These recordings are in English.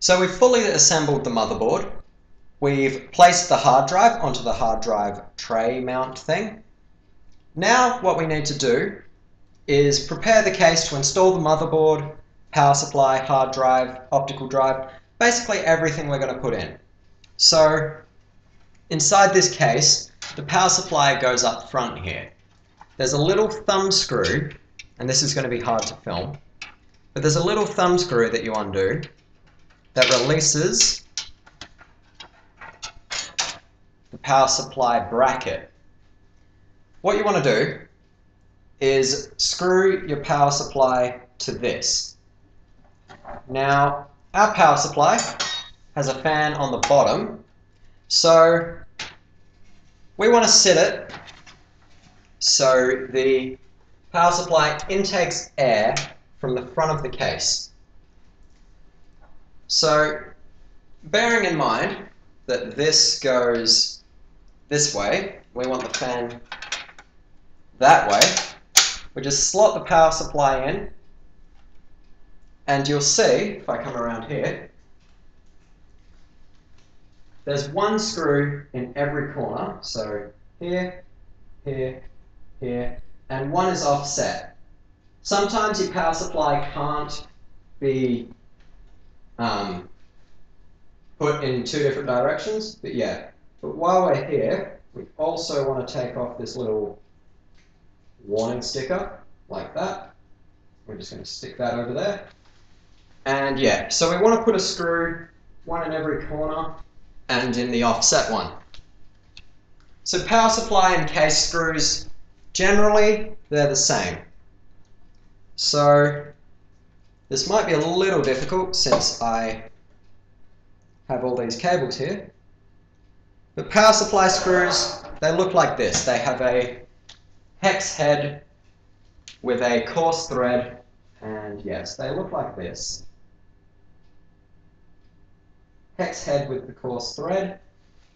So we've fully assembled the motherboard. We've placed the hard drive onto the hard drive tray mount thing. Now what we need to do is prepare the case to install the motherboard, power supply, hard drive, optical drive, basically everything we're going to put in. So inside this case, the power supply goes up front here. There's a little thumb screw, and this is going to be hard to film, but there's a little thumb screw that you undo that releases the power supply bracket. What you want to do is screw your power supply to this. Now, our power supply has a fan on the bottom, so we want to sit it so the power supply intakes air from the front of the case. So, bearing in mind that this goes this way, we want the fan that way, we just slot the power supply in, and you'll see, if I come around here, there's one screw in every corner, so here, here, here, and one is offset. Sometimes your power supply can't be put in two different directions, but yeah. But while we're here, we also want to take off this little warning sticker, like that. We're just going to stick that over there. And yeah, so we want to put a screw, one in every corner, and in the offset one. So power supply and case screws, generally, they're the same. So this might be a little difficult since I have all these cables here. But power supply screws, they look like this. They have a hex head with a coarse thread, and yes, they look like this. Hex head with the coarse thread,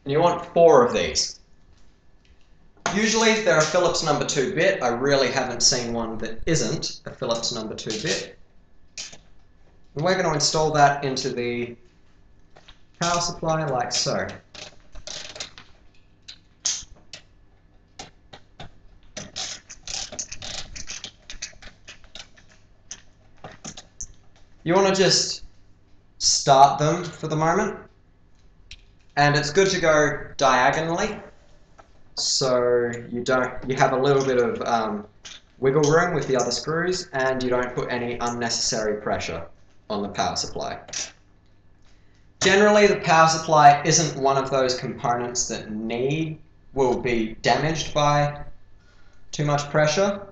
and you want 4 of these. Usually they're a Phillips number 2-bit. I really haven't seen one that isn't a Phillips number 2-bit. And we're going to install that into the power supply like so. You want to just start them for the moment, and it's good to go diagonally so you have a little bit of wiggle room with the other screws, and you don't put any unnecessary pressure on the power supply. Generally, the power supply isn't one of those components that will be damaged by too much pressure,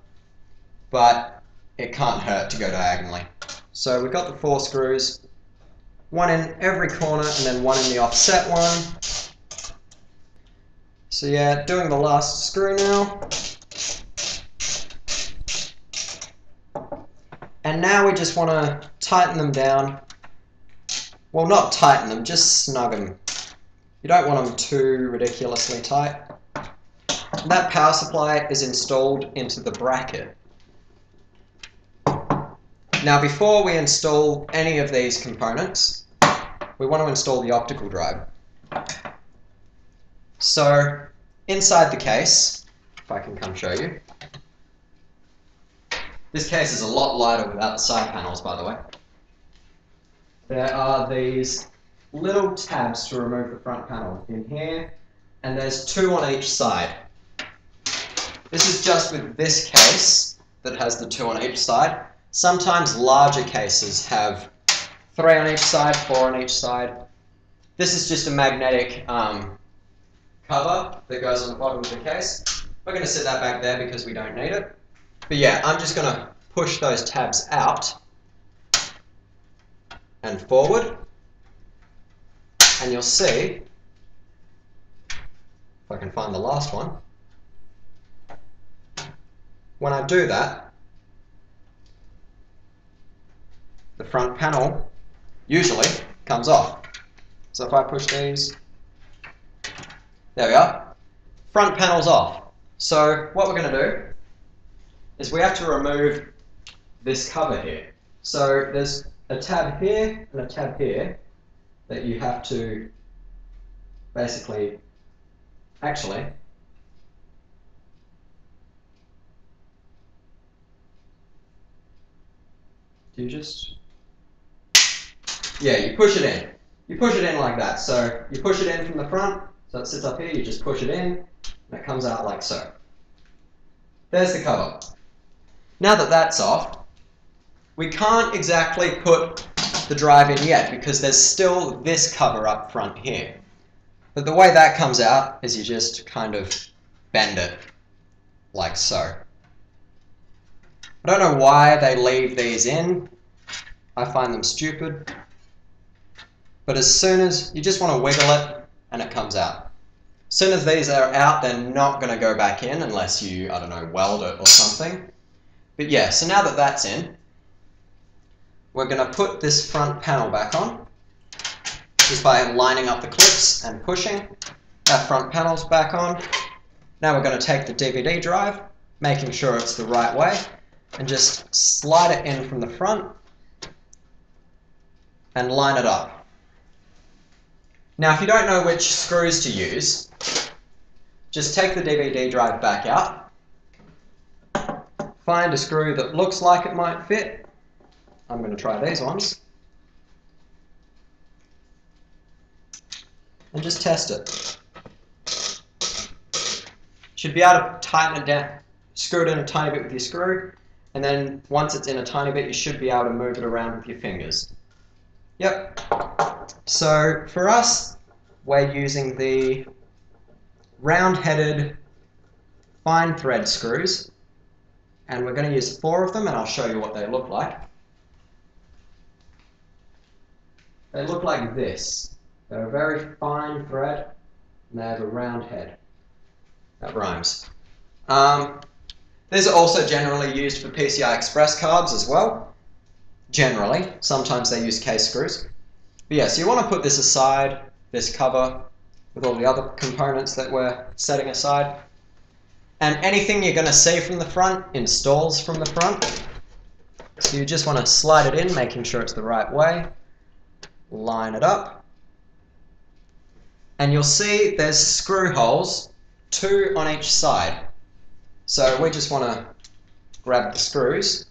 but it can't hurt to go diagonally. So we've got the 4 screws, one in every corner and then one in the offset one. So yeah, doing the last screw now. And now we just want to tighten them down. Well, not tighten them, just snug them. You don't want them too ridiculously tight. That power supply is installed into the bracket. Now, before we install any of these components, we want to install the optical drive. So, inside the case, if I can come show you, this case is a lot lighter without the side panels, by the way. There are these little tabs to remove the front panel in here, and there's 2 on each side. This is just with this case that has the 2 on each side. Sometimes larger cases have 3 on each side, 4 on each side. This is just a magnetic cover that goes on the bottom of the case. We're going to set that back there because we don't need it. But yeah, I'm just going to push those tabs out and forward. And you'll see, if I can find the last one, when I do that, the front panel usually comes off. So if I push these, there we are, front panel's off. So what we're going to do is we have to remove this cover here. So there's a tab here and a tab here. that you have to basically, actually, do you just, yeah, you push it in. You push it in like that. So you push it in from the front, so it sits up here, you just push it in, and it comes out like so. There's the cover. Now that that's off, we can't exactly put the drive in yet because there's still this cover up front here. But the way that comes out is you just kind of bend it like so. I don't know why they leave these in. I find them stupid. But as soon as you just want to wiggle it and it comes out. As soon as these are out, they're not going to go back in unless you, I don't know, weld it or something. But yeah, so now that that's in, we're going to put this front panel back on just by lining up the clips and pushing. That front panel's back on. Now we're going to take the DVD drive, making sure it's the right way, and just slide it in from the front and line it up. Now if you don't know which screws to use, just take the DVD drive back out, find a screw that looks like it might fit. I'm going to try these ones. And just test it. Should be able to tighten it down, screw it in a tiny bit with your screw, and then once it's in a tiny bit, you should be able to move it around with your fingers. Yep. So for us, we're using the round-headed fine thread screws, and we're going to use 4 of them, and I'll show you what they look like. They look like this. They're a very fine thread, and they have a round head. That rhymes. These are also generally used for PCI Express cards as well. Generally. Sometimes they use case screws. But yeah, so you want to put this aside, this cover, with all the other components that we're setting aside. And anything you're going to see from the front installs from the front. So you just want to slide it in, making sure it's the right way. Line it up. And you'll see there's screw holes, 2 on each side. So we just want to grab the screws,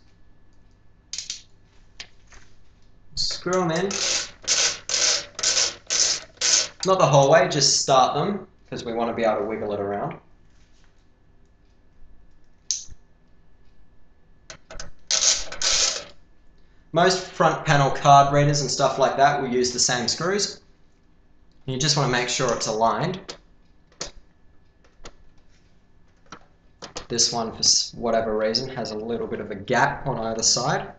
screw them in. Not the whole way, just start them, because we want to be able to wiggle it around. Most front panel card readers and stuff like that will use the same screws. You just want to make sure it's aligned. This one, for whatever reason, has a little bit of a gap on either side.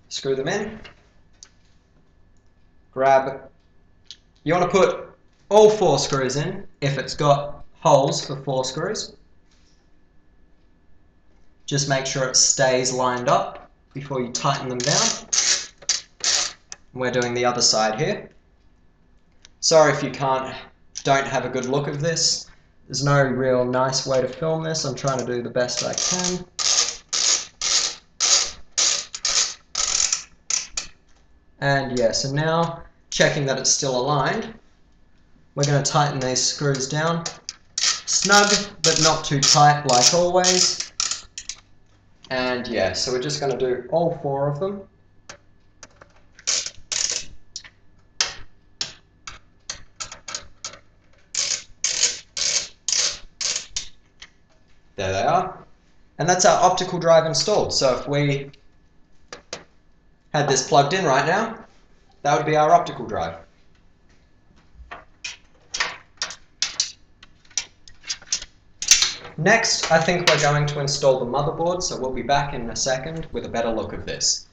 Screw them in. Grab. You want to put all 4 screws in if it's got holes for 4 screws. Just make sure it stays lined up before you tighten them down. We're doing the other side here. Sorry if you don't have a good look of this. There's no real nice way to film this. I'm trying to do the best I can. And yeah, so now checking that it's still aligned, we're going to tighten these screws down. Snug, but not too tight like always. And yeah, so we're just going to do all 4 of them. There they are. And that's our optical drive installed. So if we had this plugged in right now, that would be our optical drive. Next, I think we're going to install the motherboard, so we'll be back in a second with a better look of this.